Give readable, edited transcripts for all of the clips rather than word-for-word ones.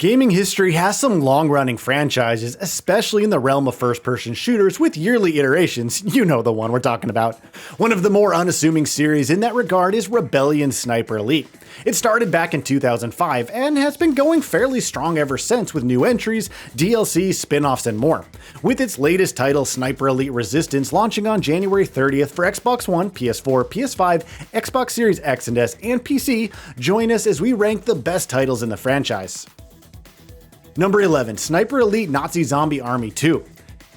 Gaming history has some long-running franchises, especially in the realm of first-person shooters with yearly iterations. You know the one we're talking about. One of the more unassuming series in that regard is Rebellion Sniper Elite. It started back in 2005 and has been going fairly strong ever since with new entries, DLC, spin-offs, and more. With its latest title, Sniper Elite Resistance, launching on January 30th for Xbox One, PS4, PS5, Xbox Series X and S, and PC, join us as we rank the best titles in the franchise. Number 11, Sniper Elite Nazi Zombie Army 2.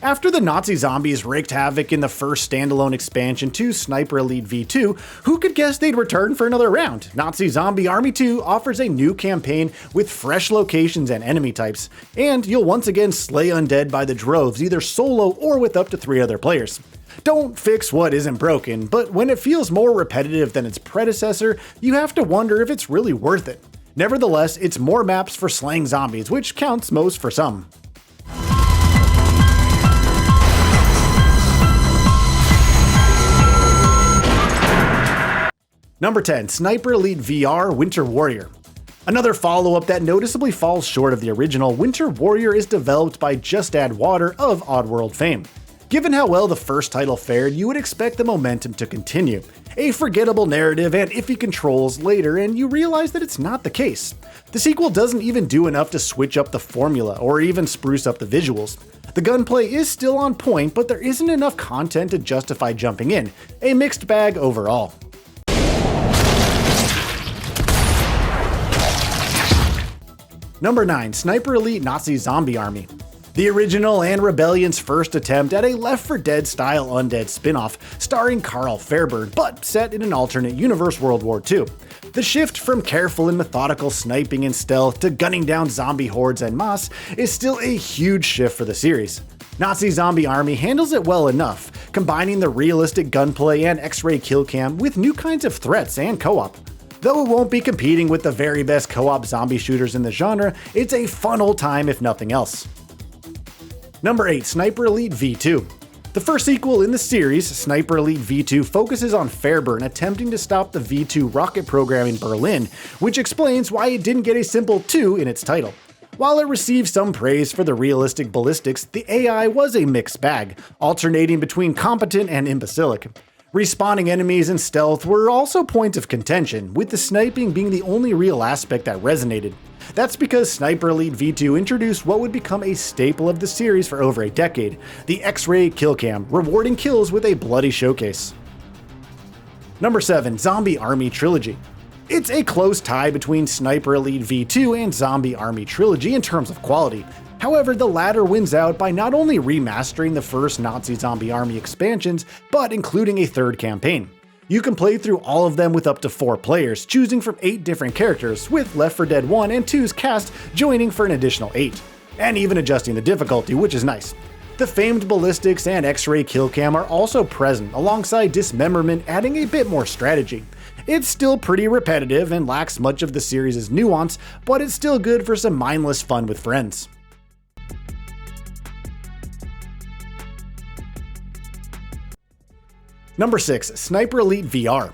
After the Nazi zombies wreaked havoc in the first standalone expansion to Sniper Elite V2, who could guess they'd return for another round? Nazi Zombie Army 2 offers a new campaign with fresh locations and enemy types, and you'll once again slay undead by the droves, either solo or with up to 3 other players. Don't fix what isn't broken, but when it feels more repetitive than its predecessor, you have to wonder if it's really worth it. Nevertheless, it's more maps for slaying zombies, which counts most for some. Number 10, Sniper Elite VR Winter Warrior. Another follow-up that noticeably falls short of the original, Winter Warrior is developed by Just Add Water of Oddworld fame. Given how well the first title fared, you would expect the momentum to continue. A forgettable narrative and iffy controls later, and you realize that it's not the case. The sequel doesn't even do enough to switch up the formula or even spruce up the visuals. The gunplay is still on point, but there isn't enough content to justify jumping in. A mixed bag overall. Number 9, Sniper Elite Nazi Zombie Army. The original and Rebellion's first attempt at a Left 4 Dead style undead spin-off starring Carl Fairburn, but set in an alternate universe World War II. The shift from careful and methodical sniping and stealth to gunning down zombie hordes en masse is still a huge shift for the series. Nazi Zombie Army handles it well enough, combining the realistic gunplay and X-ray kill cam with new kinds of threats and co-op. Though it won't be competing with the very best co-op zombie shooters in the genre, it's a fun old time if nothing else. Number 8, Sniper Elite V2. The first sequel in the series, Sniper Elite V2, focuses on Fairburn attempting to stop the V2 rocket program in Berlin, which explains why it didn't get a simple 2 in its title. While it received some praise for the realistic ballistics, the AI was a mixed bag, alternating between competent and imbecilic. Respawning enemies and stealth were also points of contention, with the sniping being the only real aspect that resonated. That's because Sniper Elite V2 introduced what would become a staple of the series for over a decade, the X-ray kill cam, rewarding kills with a bloody showcase. Number 7, Zombie Army Trilogy. It's a close tie between Sniper Elite V2 and Zombie Army Trilogy in terms of quality. However, the latter wins out by not only remastering the first Nazi Zombie Army expansions, but including a third campaign. You can play through all of them with up to 4 players, choosing from 8 different characters, with Left 4 Dead 1 and 2's cast joining for an additional 8, and even adjusting the difficulty, which is nice. The famed ballistics and X-ray kill cam are also present, alongside dismemberment adding a bit more strategy. It's still pretty repetitive and lacks much of the series' nuance, but it's still good for some mindless fun with friends. Number 6, Sniper Elite VR.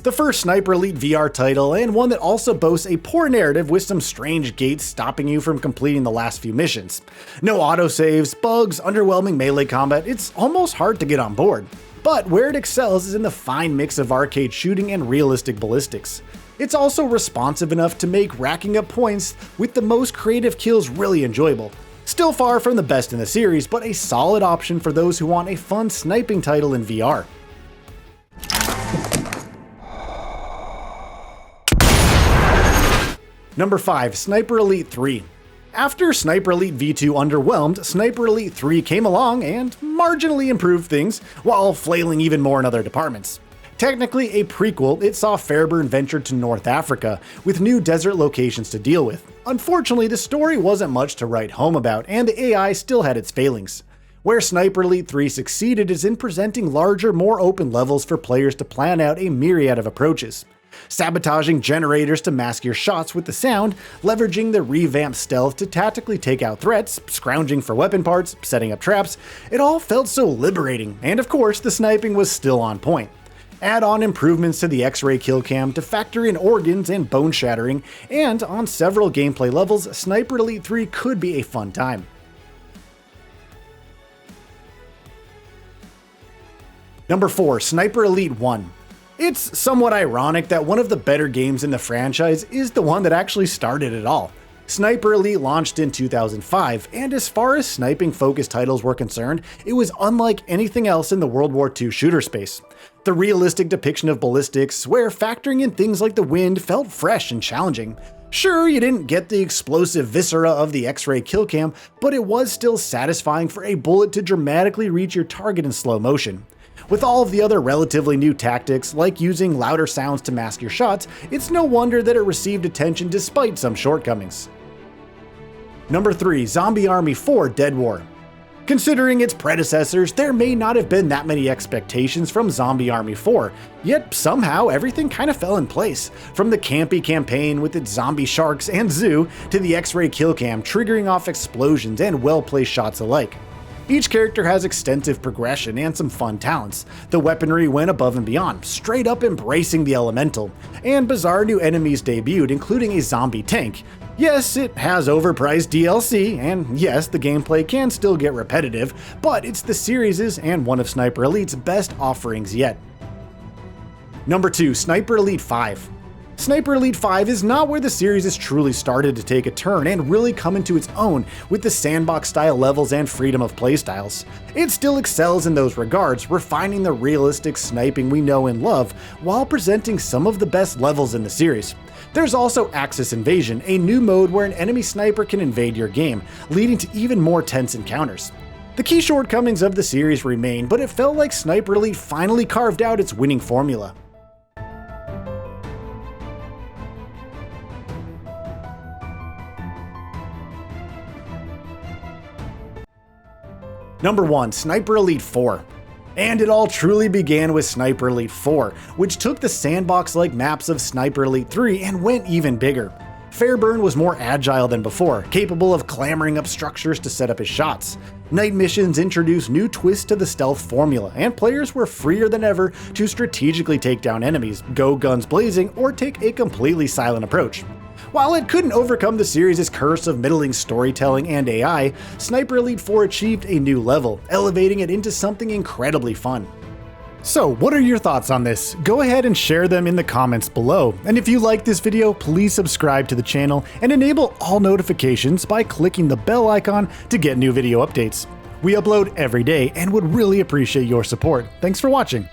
The first Sniper Elite VR title, and one that also boasts a poor narrative with some strange gates stopping you from completing the last few missions. No autosaves, bugs, underwhelming melee combat, it's almost hard to get on board. But where it excels is in the fine mix of arcade shooting and realistic ballistics. It's also responsive enough to make racking up points with the most creative kills really enjoyable. Still far from the best in the series, but a solid option for those who want a fun sniping title in VR. Number 5, Sniper Elite 3. After Sniper Elite V2 underwhelmed, Sniper Elite 3 came along and marginally improved things, while flailing even more in other departments. Technically a prequel, it saw Fairburn venture to North Africa, with new desert locations to deal with. Unfortunately, the story wasn't much to write home about, and the AI still had its failings. Where Sniper Elite 3 succeeded is in presenting larger, more open levels for players to plan out a myriad of approaches. Sabotaging generators to mask your shots with the sound, leveraging the revamped stealth to tactically take out threats, scrounging for weapon parts, setting up traps, it all felt so liberating, and of course the sniping was still on point. Add on improvements to the X-ray kill cam to factor in organs and bone shattering, and on several gameplay levels, Sniper Elite 3 could be a fun time. Number 4, Sniper Elite 1. It's somewhat ironic that one of the better games in the franchise is the one that actually started it all. Sniper Elite launched in 2005, and as far as sniping-focused titles were concerned, it was unlike anything else in the World War II shooter space. The realistic depiction of ballistics, where factoring in things like the wind, felt fresh and challenging. Sure, you didn't get the explosive viscera of the X-ray kill cam, but it was still satisfying for a bullet to dramatically reach your target in slow motion. With all of the other relatively new tactics, like using louder sounds to mask your shots, it's no wonder that it received attention despite some shortcomings. Number 3, Zombie Army 4 Dead War. Considering its predecessors, there may not have been that many expectations from Zombie Army 4, yet somehow everything kind of fell in place. From the campy campaign with its zombie sharks and zoo, to the X-ray kill cam triggering off explosions and well-placed shots alike. Each character has extensive progression and some fun talents. The weaponry went above and beyond, straight up embracing the elemental, and bizarre new enemies debuted, including a zombie tank. Yes, it has overpriced DLC, and yes, the gameplay can still get repetitive, but it's the series' and one of Sniper Elite's best offerings yet. Number 2, Sniper Elite 5. Sniper Elite 5 is not where the series has truly started to take a turn and really come into its own with the sandbox style levels and freedom of playstyles. It still excels in those regards, refining the realistic sniping we know and love while presenting some of the best levels in the series. There's also Axis Invasion, a new mode where an enemy sniper can invade your game, leading to even more tense encounters. The key shortcomings of the series remain, but it felt like Sniper Elite finally carved out its winning formula. Number 1, Sniper Elite 4. And it all truly began with Sniper Elite 4, which took the sandbox-like maps of Sniper Elite 3 and went even bigger. Fairburn was more agile than before, capable of clambering up structures to set up his shots. Night missions introduced new twists to the stealth formula, and players were freer than ever to strategically take down enemies, go guns blazing, or take a completely silent approach. While it couldn't overcome the series' curse of middling storytelling and AI, Sniper Elite 4 achieved a new level, elevating it into something incredibly fun. So, what are your thoughts on this? Go ahead and share them in the comments below. And if you like this video, please subscribe to the channel and enable all notifications by clicking the bell icon to get new video updates. We upload every day and would really appreciate your support. Thanks for watching.